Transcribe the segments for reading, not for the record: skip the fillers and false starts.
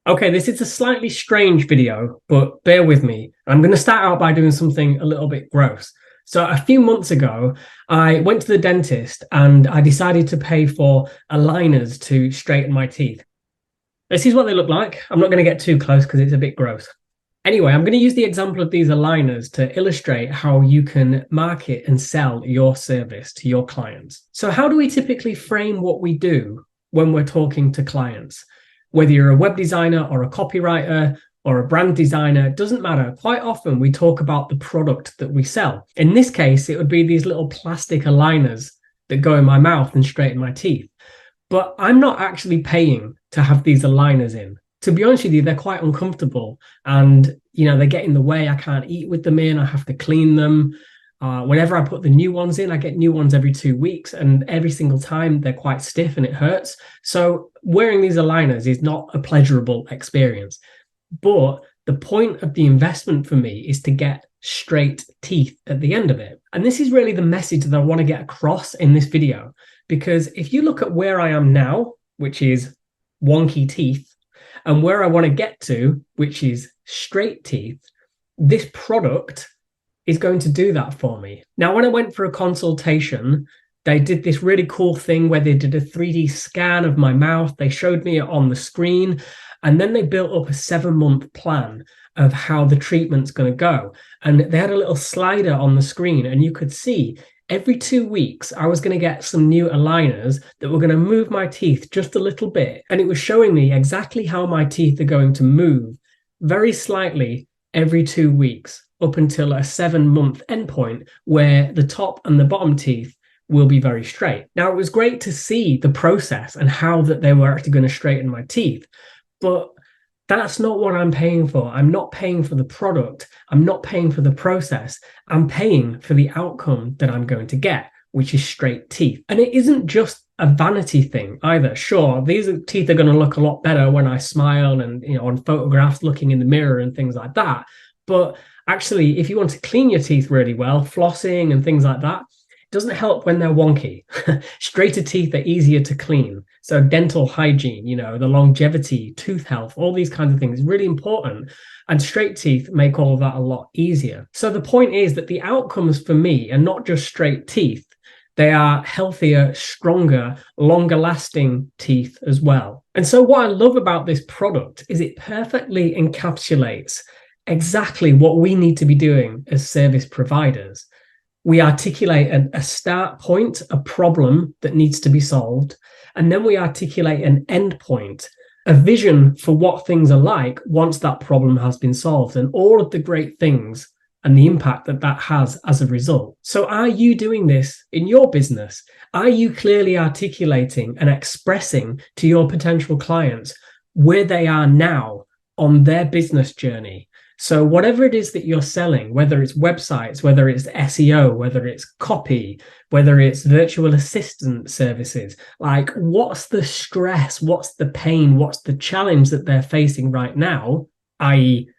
Okay, this is a slightly strange video, but bear with me. I'm going to start out by doing something a little bit gross. So a few months ago, I went to the dentist and I decided to pay for aligners to straighten my teeth. This is what they look like. I'm not going to get too close because it's a bit gross. Anyway, I'm going to use the example of these aligners to illustrate how you can market and sell your service to your clients. So how do we typically frame what we do when we're talking to clients? Whether you're a web designer or a copywriter or a brand designer, it doesn't matter. Quite often we talk about the product that we sell. In this case, it would be these little plastic aligners that go in my mouth and straighten my teeth. But I'm not actually paying to have these aligners in. To be honest with you, they're quite uncomfortable and, they get in the way. I can't eat with them in. I have to clean them. Whenever I put the new ones in, I get new ones every 2 weeks, and every single time they're quite stiff and it hurts. So wearing these aligners is not a pleasurable experience. But the point of the investment for me is to get straight teeth at the end of it. And this is really the message that I want to get across in this video, because if you look at where I am now, which is wonky teeth, and where I want to get to, which is straight teeth, this product is going to do that for me. Now, when I went for a consultation, they did this really cool thing where they did a 3D scan of my mouth. They showed me it on the screen, and then they built up a 7-month plan of how the treatment's going to go. And they had a little slider on the screen, and you could see every 2 weeks, I was going to get some new aligners that were going to move my teeth just a little bit. And it was showing me exactly how my teeth are going to move very slightly every 2 weeks up until a 7-month endpoint where the top and the bottom teeth will be very straight. Now, it was great to see the process and how that they were actually going to straighten my teeth, but that's not what I'm paying for. I'm not paying for the product. I'm not paying for the process. I'm paying for the outcome that I'm going to get, which is straight teeth. And it isn't just a vanity thing either. Sure, these teeth are going to look a lot better when I smile and, on photographs, looking in the mirror and things like that. But actually, if you want to clean your teeth really well, flossing and things like that, it doesn't help when they're wonky. Straighter teeth are easier to clean. So dental hygiene, the longevity, tooth health, all these kinds of things is really important. And straight teeth make all of that a lot easier. So the point is that the outcomes for me are not just straight teeth. They are healthier, stronger, longer lasting teeth as well. And so what I love about this product is it perfectly encapsulates exactly what we need to be doing as service providers. We articulate a start point, a problem that needs to be solved, and then we articulate an end point, a vision for what things are like once that problem has been solved, and all of the great things and the impact that that has as a result. So are you doing this in your business? Are you clearly articulating and expressing to your potential clients where they are now on their business journey? So whatever it is that you're selling, whether it's websites, whether it's SEO, whether it's copy, whether it's virtual assistant services, like what's the stress, what's the pain, what's the challenge that they're facing right now, i.e.,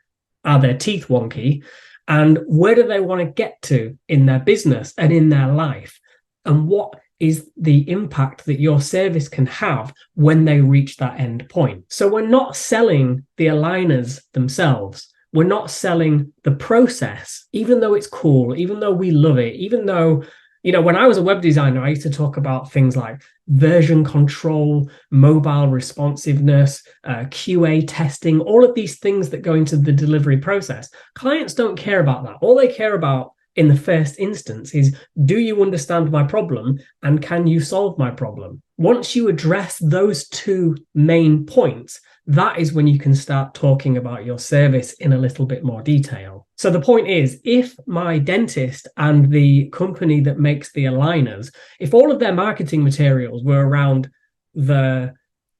are their teeth wonky, and where do they want to get to in their business and in their life? And what is the impact that your service can have when they reach that end point? So we're not selling the aligners themselves. We're not selling the process, even though it's cool, even though we love it, even though, when I was a web designer, I used to talk about things like version control, mobile responsiveness, QA testing, all of these things that go into the delivery process. Clients don't care about that. All they care about in the first instance is, do you understand my problem and can you solve my problem? Once you address those two main points, that is when you can start talking about your service in a little bit more detail. So the point is, if my dentist and the company that makes the aligners, if all of their marketing materials were around the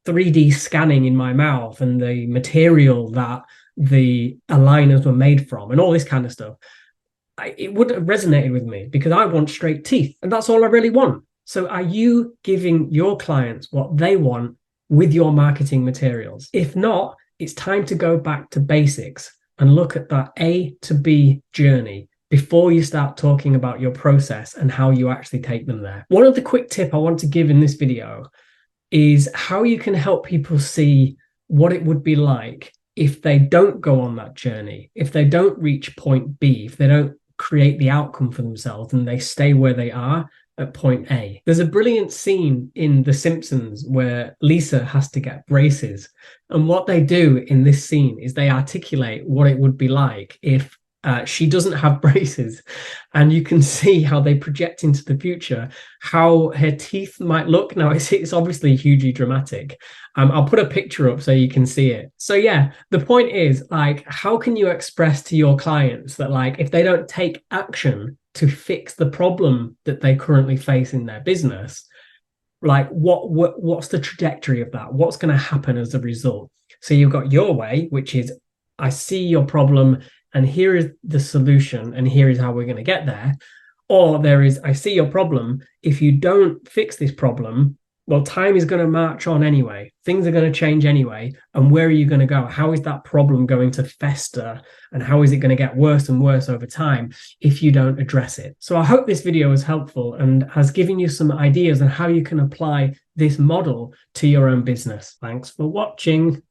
3D scanning in my mouth and the material that the aligners were made from and all this kind of stuff, it wouldn't have resonated with me because I want straight teeth and that's all I really want. So are you giving your clients what they want with your marketing materials? If not, it's time to go back to basics and look at that A to B journey before you start talking about your process and how you actually take them there. One other quick tip I want to give in this video is how you can help people see what it would be like if they don't go on that journey, if they don't reach point B, if they don't create the outcome for themselves and they stay where they are at point A. There's a brilliant scene in The Simpsons where Lisa has to get braces. And what they do in this scene is they articulate what it would be like if she doesn't have braces, and you can see how they project into the future how her teeth might look. Now it's obviously hugely dramatic. I'll put a picture up so you can see it. So yeah, the point is, like, how can you express to your clients that, like, if they don't take action to fix the problem that they currently face in their business, like what's the trajectory of that? What's going to happen as a result? So you've got your way, which is, I see your problem and here is the solution and here is how we're going to get there. Or there is, I see your problem. If you don't fix this problem, well, time is going to march on anyway. Things are going to change anyway. And where are you going to go? How is that problem going to fester? And how is it going to get worse and worse over time if you don't address it? So I hope this video was helpful and has given you some ideas on how you can apply this model to your own business. Thanks for watching.